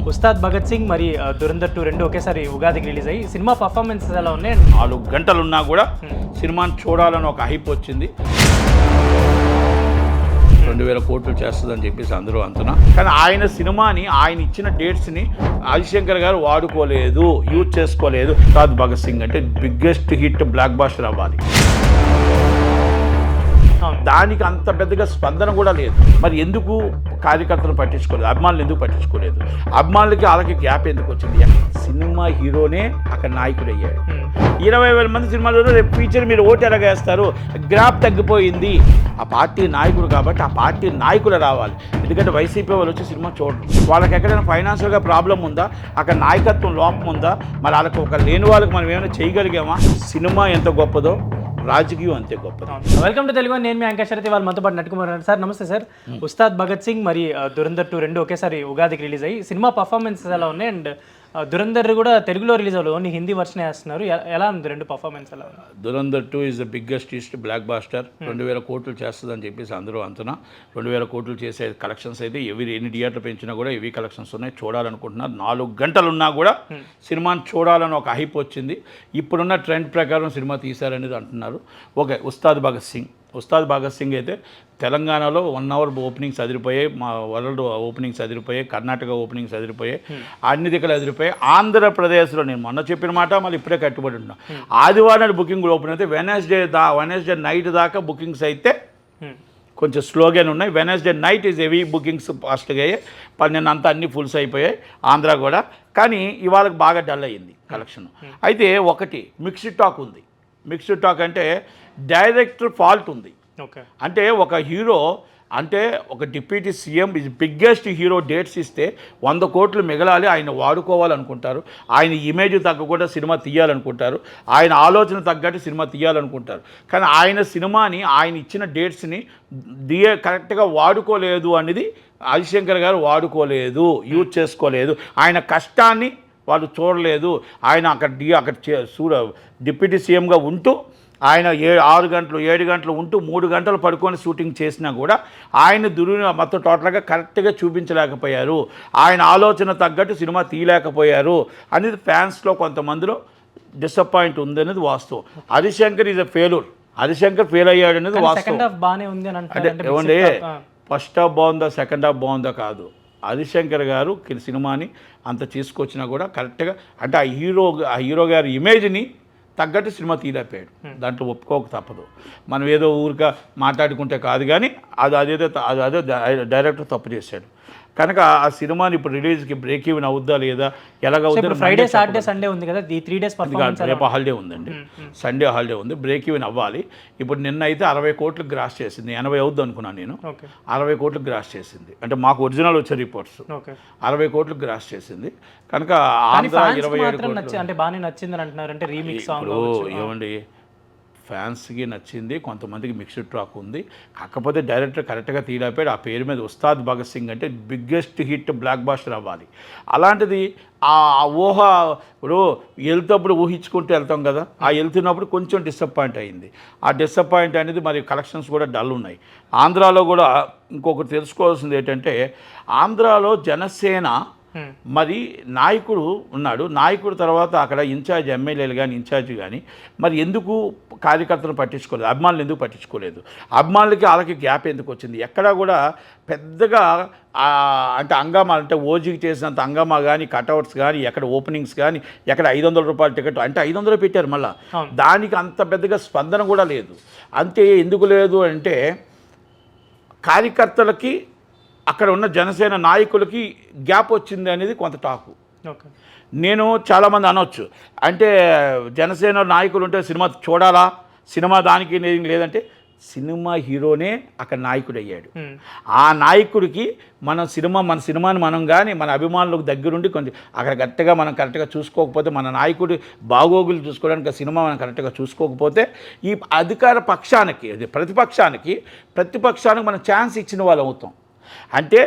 ఉస్తాద్ భగత్ సింగ్ మరి దురంధర్ 2 రెండు ఒకేసారి ఉగాదికి రిలీజ్ అయ్యి సినిమా పర్ఫార్మెన్సెస్ ఎలా ఉన్నాయి? 4 గంటలు ఉన్నా కూడా సినిమాని చూడాలని ఒక హైప్ వచ్చింది. 2000 కోట్లు చేస్తుందని చెప్పేసి అందరూ అంటున్నా. కానీ ఆయన సినిమాని ఆయన ఇచ్చిన డేట్స్ని ఆదిశంకర్ గారు వాడుకోలేదు, యూజ్ చేసుకోలేదు. ఉస్తాద్ భగత్ సింగ్ అంటే బిగ్గెస్ట్ హిట్ బ్లాక్ బాస్టర్ అవ్వాలి, దానికి అంత పెద్దగా స్పందన కూడా లేదు. మరి ఎందుకు కార్యకర్తలు పట్టించుకోలేదు, అభిమానులు ఎందుకు పట్టించుకోలేదు, అభిమానులకి వాళ్ళకి గ్యాప్ ఎందుకు వచ్చింది? సినిమా హీరోనే అక్కడ నాయకుడు అయ్యాడు. 20,000 మంది సినిమాలో రేపు ఫీచర్ మీరు ఓటు ఎలాగేస్తారు? గ్రాఫ్ తగ్గిపోయింది. ఆ పార్టీ నాయకుడు కాబట్టి ఆ పార్టీ నాయకులు రావాలి. ఎందుకంటే వైసీపీ వాళ్ళు వచ్చి సినిమా చూడరు. వాళ్ళకి ఎక్కడైనా ఫైనాన్షియల్గా ప్రాబ్లం ఉందా, అక్కడ నాయకత్వం లోపం ఉందా, మరి వాళ్ళకి ఒక లేని వాళ్ళకి మనం ఏమైనా చేయగలిగామా? సినిమా ఎంత గొప్పదో రాజకీయం అంతే గొప్పది. Welcome to Telugu. నేను మీ అంకేశ్వరతి, వాళ్ళు మనతో పాటు నటుకుమార్ సార్. నమస్తే సార్. ఉస్తాద్ భగత్ సింగ్ మరి దురంధర్ 2 రెండు ఒకేసారి ఉగాదికి రిలీజ్ అయ్యి సినిమా పర్ఫార్మెన్సెస్ ఎలా ఉన్నాయి? అండ్ దురంధర్ కూడా తెలుగులో రిలీజ్ అవ్వలేదు, ఓన్లీ హిందీ వర్షన్ వేస్తున్నారు. ఎలా ఉంది రెండు పర్ఫార్మెన్స్ ఎలా ఉంది? Dhurandhar 2 is the biggest hit blockbuster. 2000 కోట్లు చేస్తుందని చెప్పేసి అందరూ అంటున్నా. 2000 కోట్లు చేసే కలెక్షన్స్ అయితే ఎన్ని థియేటర్లు పెంచినా కూడా ఇవి కలెక్షన్స్ ఉన్నాయి. చూడాలనుకుంటున్నారు. 4 గంటలు ఉన్నా కూడా సినిమాని చూడాలని ఒక హైప్ వచ్చింది. ఇప్పుడున్న ట్రెండ్ ప్రకారం సినిమా తీశారనేది అంటున్నారు. ఓకే, ఉస్తాద్ భగత్ సింగ్ అయితే తెలంగాణలో 1 అవర్ ఓపెనింగ్స్ అదిరిపోయాయి, మా వరల్డ్ ఓపెనింగ్స్ అదిరిపోయాయి, కర్ణాటక ఓపెనింగ్స్ అదిరిపోయాయి, అన్ని దిక్కులు అదిరిపోయాయి. ఆంధ్రప్రదేశ్లో నేను మొన్న చెప్పిన మాట మళ్ళీ ఇప్పుడే కట్టుబడి ఉన్నా. ఆదివారం బుకింగ్ ఓపెన్ అయితే వెనస్డే నైట్ దాకా బుకింగ్స్ అయితే కొంచెం స్లోగానే ఉన్నాయి. Wednesday night is heavy bookings ఫాస్ట్గా అయ్యాయి. నిన్న అంతా అన్ని ఫుల్స్ అయిపోయాయి ఆంధ్ర కూడా. కానీ ఇవాళకి బాగా డల్ అయ్యింది కలెక్షన్. అయితే ఒకటి మిక్స్డ్ టాక్ ఉంది. మిక్స్డ్ టాక్ అంటే డైరెక్టర్ ఫాల్ట్ ఉంది. అంటే ఒక హీరో అంటే ఒక deputy CM biggest hero dates ఇస్తే 100 కోట్లు మిగలాలి, ఆయన వాడుకోవాలనుకుంటారు, ఆయన ఇమేజ్ తగ్గకుండా సినిమా తీయాలనుకుంటారు, ఆయన ఆలోచన తగ్గట్టు సినిమా తీయాలనుకుంటారు. కానీ ఆయన సినిమాని ఆయన ఇచ్చిన డేట్స్ని కరెక్ట్గా వాడుకోలేదు అనేది ఆదిశంకర్ గారు వాడుకోలేదు, యూజ్ చేసుకోలేదు. ఆయన కష్టాన్ని వాళ్ళు చూడలేదు. ఆయన అక్కడ డిప్యూటీ సీఎంగా ఉంటూ ఆయన 6 గంటలు 7 గంటలు ఉంటూ 3 గంటలు పడుకొని షూటింగ్ చేసినా కూడా ఆయన మొత్తం టోటల్గా కరెక్ట్గా చూపించలేకపోయారు, ఆయన ఆలోచన తగ్గట్టు సినిమా తీయలేకపోయారు అనేది ఫ్యాన్స్లో కొంతమందిలో డిసప్పాయింట్ ఉంది అనేది వాస్తవం. Harishankar is a failure. Harishankar fail అయ్యాడు అనేది వాస్తవం. అంటే ఏమండి, ఫస్ట్ హాఫ్ బాగుందా సెకండ్ హాఫ్ బాగుందా కాదు, హరిశంకర్ గారు సినిమాని అంత తీసుకొచ్చినా కూడా కరెక్ట్గా అంటే ఆ హీరో గారి ఇమేజ్ని తగ్గట్టు సినిమా తీయలేకపోయాడు. దాంట్లో ఒప్పుకోక తప్పదు. మనం ఏదో ఊరిక మాట్లాడుకుంటే కాదు, కానీ అదే డైరెక్టర్ తప్పు చేశాడు. కనుక ఆ సినిమాని ఇప్పుడు రిలీజ్కి బ్రేక్ ఈవెన్ అవుద్దా లేదా, ఎలాగవుద్దా? ఫ్రైడే సాటర్డే సండే ఉంది కదా, ఈ 3 days పర్ఫార్మెన్స్. రేపు హాలిడే ఉందండి, సండే హాలిడే ఉంది, బ్రేక్ ఈవెన్ అవ్వాలి. ఇప్పుడు నిన్న అయితే 60 కోట్లు గ్రాస్ చేసింది. 80 అవుద్ది అనుకున్నాను నేను. 60 కోట్లు గ్రాస్ చేసింది. అంటే మాకు ఒరిజినల్ వచ్చే రిపోర్ట్స్ 60 కోట్లు గ్రాస్ చేసింది. కనుక ఆంధ్ర 27 కోట్లు అంటే బాగానే నచ్చిందని అంటున్నారు. అంటే రీమిక్స్ సాంగ్ ఏమండి, ఫ్యాన్స్కి నచ్చింది, కొంతమందికి మిక్స్డ్ ట్రాక్ ఉంది. కాకపోతే డైరెక్టర్ కరెక్ట్గా తీయలేకపోయాడు. ఆ పేరు మీద ఉస్తాద్ భగత్ సింగ్ అంటే బిగ్గెస్ట్ హిట్ బ్లాక్ బాస్టర్ అవ్వాలి. అలాంటిది ఆ ఊహ ఇప్పుడు వెళ్తేప్పుడు ఊహించుకుంటూ వెళ్తాం కదా, ఆ వెళ్తున్నప్పుడు కొంచెం డిసప్పాయింట్ అయింది. ఆ డిసప్పాయింట్ అనేది మరి కలెక్షన్స్ కూడా డల్ ఉన్నాయి. ఆంధ్రాలో కూడా ఇంకొకటి తెలుసుకోవాల్సింది ఏంటంటే, ఆంధ్రాలో జనసేన మరి నాయకుడు ఉన్నాడు. నాయకుడు తర్వాత అక్కడ ఇన్ఛార్జ్ ఎమ్మెల్యేలు కానీ ఇన్ఛార్జ్ కానీ మరి ఎందుకు కార్యకర్తలు పట్టించుకోలేదు, అభిమానులు ఎందుకు పట్టించుకోలేదు, అభిమానులకి వాళ్ళకి గ్యాప్ ఎందుకు వచ్చింది? ఎక్కడా కూడా పెద్దగా అంటే హంగామా అంటే ఓజీకి చేసినంత హంగామా కానీ కట్అవుట్స్ కానీ ఎక్కడ ఓపెనింగ్స్ కానీ ఎక్కడ 500 రూపాయల టికెట్ అంటే 500 పెట్టారు. మళ్ళీ దానికి అంత పెద్దగా స్పందన కూడా లేదు. అంతే ఎందుకు లేదు అంటే కార్యకర్తలకి అక్కడ ఉన్న జనసేన నాయకులకి గ్యాప్ వచ్చింది అనేది కొంత టాకు. నేను చాలామంది అనొచ్చు, అంటే జనసేన నాయకులు ఉంటే సినిమా చూడాలా, సినిమా దానికి లేదంటే సినిమా హీరోనే అక్కడ నాయకుడు అయ్యాడు. ఆ నాయకుడికి మన సినిమాని మనం కానీ మన అభిమానులకు దగ్గరుండి కొంచెం అక్కడ మనం కరెక్ట్గా చూసుకోకపోతే, మన నాయకుడి బాగోగులు చూసుకోవడానికి సినిమా మనం కరెక్ట్గా చూసుకోకపోతే ఈ అధికార పక్షానికి ప్రతిపక్షానికి మనం ఛాన్స్ ఇచ్చిన వాళ్ళు అవుతాం. అంటే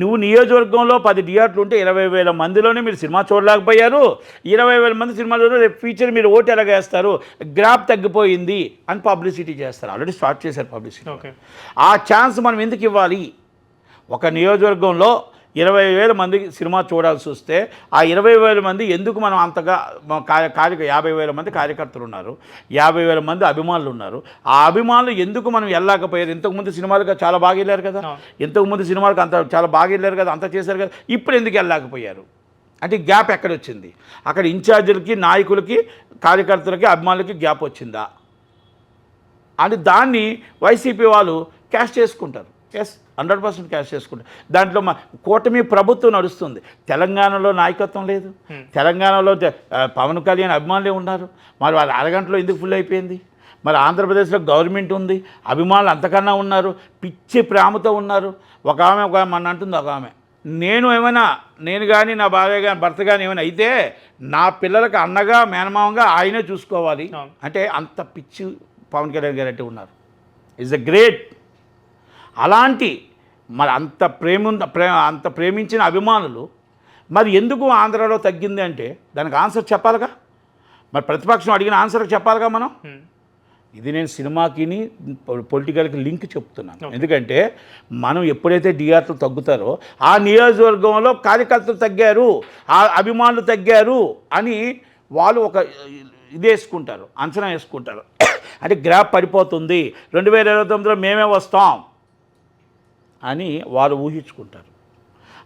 నువ్వు నియోజకవర్గంలో 10 థియేటర్లు ఉంటే 20,000 మందిలోనే మీరు సినిమా చూడలేకపోయారు. 20,000 మంది సినిమాలో రేపు ఫీచర్ మీరు ఓటు ఎలాగేస్తారు? గ్రాఫ్ తగ్గిపోయింది అని పబ్లిసిటీ చేస్తారు. ఆల్రెడీ స్టార్ట్ చేశారు పబ్లిసిటీ. ఆ ఛాన్స్ మనం ఎందుకు ఇవ్వాలి? ఒక నియోజకవర్గంలో 20,000 మంది సినిమా చూడాల్సి వస్తే ఆ 20,000 మంది ఎందుకు మనం అంతగా 50,000 మంది కార్యకర్తలు ఉన్నారు, 50,000 మంది అభిమానులు ఉన్నారు. ఆ అభిమానులు ఎందుకు మనం వెళ్ళలేకపోయారు? ఇంతకుముందు సినిమాలుగా చాలా బాగా వెళ్ళారు కదా, ఇంతకుముందు సినిమాలకు అంత చాలా బాగా వెళ్ళారు కదా, అంత చేశారు కదా, ఇప్పుడు ఎందుకు వెళ్ళలేకపోయారు అంటే గ్యాప్ ఎక్కడ వచ్చింది? అక్కడ ఇన్ఛార్జీలకి, నాయకులకి, కార్యకర్తలకి, అభిమానులకి గ్యాప్ వచ్చిందా అని దాన్ని వైసీపీ వాళ్ళు క్యాష్ చేసుకుంటారు. 100% క్యాష్ చేసుకుంటారు. దాంట్లో కూటమి ప్రభుత్వం నడుస్తుంది. తెలంగాణలో నాయకత్వం లేదు, తెలంగాణలో పవన్ కళ్యాణ్ అభిమానులే ఉన్నారు, మరి వాళ్ళ అరగంటలో ఎందుకు ఫుల్ అయిపోయింది? మరి ఆంధ్రప్రదేశ్లో గవర్నమెంట్ ఉంది, అభిమానులు అంతకన్నా ఉన్నారు, పిచ్చి ప్రేమతో ఉన్నారు. ఒక ఆమె మన అంటుంది, ఒక ఆమె నేను కానీ నా భార్య కానీ భర్త కానీ ఏమైనా అయితే నా పిల్లలకు అన్నగా మేనమావంగా ఆయనే చూసుకోవాలి అంటే అంత పిచ్చి పవన్ కళ్యాణ్ గారు అంటే ఉన్నారు. Is a great. అలాంటి మరి అంత ప్రేమించిన అభిమానులు మరి ఎందుకు ఆంధ్రాలో తగ్గింది అంటే దానికి ఆన్సర్ చెప్పాలిగా. మరి ప్రతిపక్షం అడిగిన ఆన్సర్కి చెప్పాలిగా మనం. ఇది నేను సినిమాకి పొలిటికల్కి లింక్ చెప్తున్నాను. ఎందుకంటే మనం ఎప్పుడైతే డిఆర్లు తగ్గుతారో ఆ నియోజకవర్గంలో కార్యకర్తలు తగ్గారు, ఆ అభిమానులు తగ్గారు అని వాళ్ళు ఒక ఇది వేసుకుంటారు, అంచనా వేసుకుంటారు. అంటే గ్రాఫ్ పడిపోతుంది, 2029లో మేమే వస్తాం అని వాళ్ళు ఊహించుకుంటారు.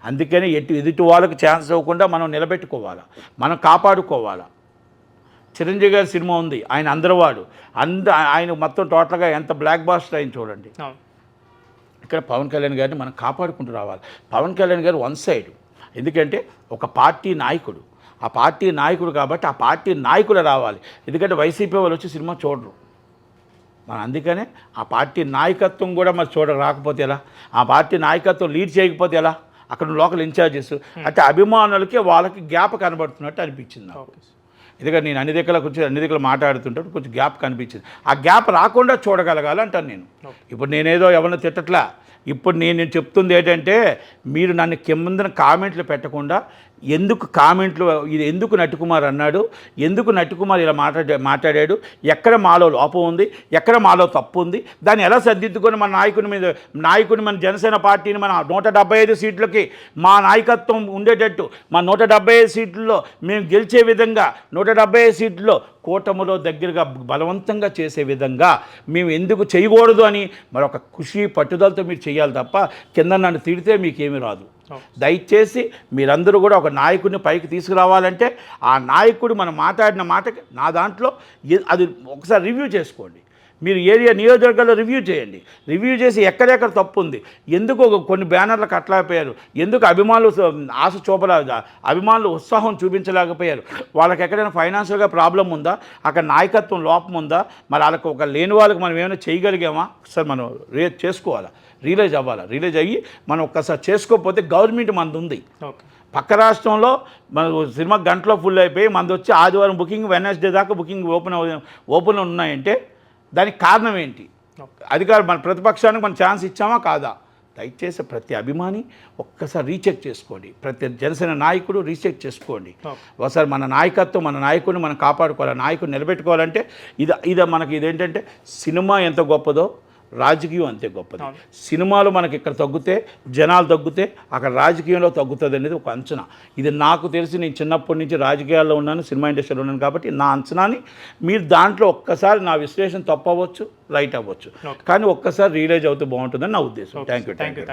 అందుకని ఎదుటి వాళ్ళకి ఛాన్స్ ఇవ్వకుండా మనం నిలబెట్టుకోవాలా, మనం కాపాడుకోవాలా. చిరంజీవి గారి సినిమా ఉంది, ఆయన అందరివాడు, ఆయన మొత్తం టోటల్గా ఎంత బ్లాక్ బాస్టర్ అయింది చూడండి. ఇక్కడ పవన్ కళ్యాణ్ గారిని మనం కాపాడుకుంటూ రావాలి. పవన్ కళ్యాణ్ గారు వన్ సైడ్, ఎందుకంటే ఒక పార్టీ నాయకుడు, ఆ పార్టీ నాయకుడు కాబట్టి ఆ పార్టీ నాయకులు రావాలి. ఎందుకంటే వైసీపీ వాళ్ళు వచ్చి సినిమా చూడరు. మనం అందుకనే ఆ పార్టీ నాయకత్వం కూడా మరి రాకపోతే ఎలా, ఆ పార్టీ నాయకత్వం లీడ్ చేయకపోతే ఎలా, అక్కడ లోకల్ ఇన్ఛార్జెస్ అంటే అభిమానులకి వాళ్ళకి గ్యాప్ కనబడుతున్నట్టు అనిపించింది నాకు. ఎందుకంటే నేను అన్ని దగ్గర మాట్లాడుతుంటే కొంచెం గ్యాప్ కనిపించింది. ఆ గ్యాప్ రాకుండా చూడగలగాలి అంటాను నేను. ఇప్పుడు నేనేదో ఎవరిని తిట్టట్లా. ఇప్పుడు నేను చెప్తుంది ఏంటంటే మీరు నన్ను కింద కామెంట్లు పెట్టకుండా ఎందుకు కామెంట్లు ఇది ఎందుకు నట్టుకుమార్ అన్నాడు, ఎందుకు నట్టుకుమార్ ఇలా మాట్లాడాడు, ఎక్కడ మాలో లోపం ఉంది, ఎక్కడ మాలో తప్పు ఉంది, దాన్ని ఎలా సర్దిద్దుకొని మన నాయకుని మన జనసేన పార్టీని మన 175 సీట్లకి మా నాయకత్వం ఉండేటట్టు, మా 175 సీట్లలో మేము గెలిచే విధంగా 175 సీట్లలో కూటమిలో దగ్గరగా బలవంతంగా చేసే విధంగా మేము ఎందుకు చేయకూడదు అని మరొక ఖుషి పట్టుదలతో మీరు చేయాలి తప్ప కింద నన్ను తిడితే మీకేమీ రాదు. దయచేసి మీరందరూ కూడా ఒక నాయకుడిని పైకి తీసుకురావాలంటే ఆ నాయకుడు మనం మాట్లాడిన మాటకి నా దాంట్లో అది ఒకసారి రివ్యూ చేసుకోండి. మీరు నియోజకవర్గాల్లో రివ్యూ చేయండి. రివ్యూ చేసి ఎక్కడెక్కడ తప్పు ఉంది, ఎందుకు కొన్ని బ్యానర్లకు అట్లయిపోయారు, ఎందుకు అభిమానులు అభిమానులు ఉత్సాహం చూపించలేకపోయారు, వాళ్ళకి ఎక్కడైనా ఫైనాన్షియల్గా ప్రాబ్లం ఉందా, అక్కడ నాయకత్వం లోపం ఉందా, మరి వాళ్ళకి ఒక లేని వాళ్ళకి మనం ఏమైనా చేయగలిగామా సార్, మనం రియలైజ్ అయ్యి మనం ఒక్కసారి చేసుకోకపోతే గవర్నమెంట్ మనది ఉంది. పక్క రాష్ట్రంలో మన సినిమా గంటలో ఫుల్ అయిపోయి మనది వచ్చి ఆదివారం బుకింగ్, వెడ్నెస్డే దాకా బుకింగ్ ఓపెన్ ఉన్నాయంటే దానికి కారణం ఏంటి? మన ప్రతిపక్షానికి మనం ఛాన్స్ ఇచ్చామా కాదా? దయచేసి ప్రతి అభిమాని ఒక్కసారి రీచెక్ చేసుకోండి, ప్రతి జనసేన నాయకుడు రీచెక్ చేసుకోండి. ఒకసారి మన నాయకత్వం, మన నాయకుడిని మనం కాపాడుకోవాలి, నాయకుడిని నిలబెట్టుకోవాలంటే ఇది మనకి ఇదేంటంటే సినిమా ఎంత గొప్పదో రాజకీయం అంతే గొప్పది. సినిమాలు మనకి ఇక్కడ తగ్గితే, జనాలు తగ్గితే అక్కడ రాజకీయంలో తగ్గుతుంది అనేది ఒక అంచనా. ఇది నాకు తెలిసి నేను చిన్నప్పటి నుంచి రాజకీయాల్లో ఉన్నాను, సినిమా ఇండస్ట్రీలో ఉన్నాను కాబట్టి నా అంచనాని మీరు దాంట్లో ఒక్కసారి నా విశ్లేషణ తప్పు అవ్వచ్చు, రైట్ అవ్వచ్చు, కానీ ఒక్కసారి రియలైజ్ అవుతూ బాగుంటుందని నా ఉద్దేశం. Thank you.